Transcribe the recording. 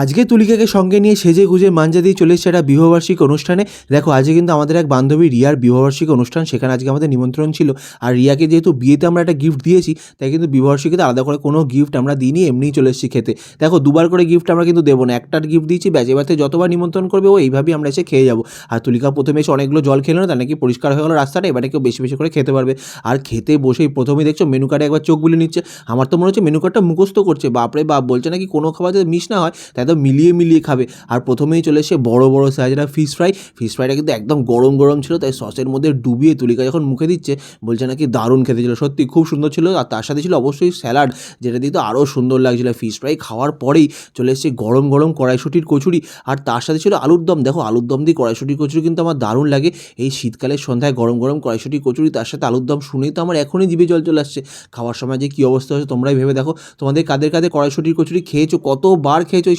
আজকে তুলিকাকে সঙ্গে নিয়ে সেজে গুজে মাঞ্জা দিয়ে চলে এসেছে একটা বিবাহবার্ষিকী অনুষ্ঠানে। দেখো আজকে কিন্তু আমাদের এক বান্ধবী রিয়ার বিবাহবার্ষিকী অনুষ্ঠান, সেখানে আজকে আমাদের নিমন্ত্রণ ছিল। আর রিয়াকে যেহেতু বিয়েতে আমরা একটা গিফট দিয়েছি, তাই কিন্তু বিবাহবার্ষিকীতে আলাদা করে কোনো গিফট আমরা দিইনি, এমনিই চলে এসেছি খেতে। দেখো দুবার করে গিফট আমরা কিন্তু দেবো না, একটা গিফট দিয়েছি ব্যাস, এবারে যতবার নিমন্ত্রণ করবে ও এইভাবেই আমরা এসে খেয়ে যাবো। আর তুলিকা প্রথমে এসে অনেকগুলো জল খেলো না, তার নাকি পরিষ্কার হয়ে গেলো রাস্তাটা, এবারে কেউ বেশি বেশি করে খেতে পারবে। আর খেতে বসেই প্রথমেই দেখছো মেনু কার্ডে একবার চোখ বুলিয়ে নিচ্ছে। আমার তো মনে হচ্ছে মেনু কার্ডটা মুখস্থ করছে, বাপরে বাপ, বলছে নাকি কোনো খাবার যদি মিস না হয় তাই তো মিলিয়ে মিলিয়ে খাবে। আর প্রথমেই চলে এসে বড় বড় সাইজের ফিশ ফ্রাইটা কিন্তু একদম গরম গরম ছিল, তাই সসের মধ্যে ডুবিয়ে তুলিকা যখন মুখে দিচ্ছে বলছে নাকি দারুণ খেতে ছিল, সত্যি খুব সুন্দর ছিল। আর তার সাথে ছিল অবশ্যই স্যালাড, যেটা দিয়ে তো আরও সুন্দর লাগছিল। ফিশ ফ্রাই খাওয়ার পরেই চলে এসেছে গরম গরম কড়াইশুঁটির কচুরি, আর তার সাথে ছিল আলুর দম। দেখো আলুর দম দিয়ে কড়াইশুঁটির কচুরি কিন্তু আমার দারুণ লাগে। এই শীতকালের সন্ধ্যায় গরম গরম কড়াইশুঁটির কচুরি তার সাথে আলুর দম শুনেই তো আমার এখনই জিভে জল চলে আসছে। খাওয়ার সময় যে কী অবস্থা হচ্ছে তোমরাই ভেবে দেখো, তোমাদের কাদের কাদের কড়াইশুঁটির কচুরি খেয়েছো, কতবার খেয়েছো।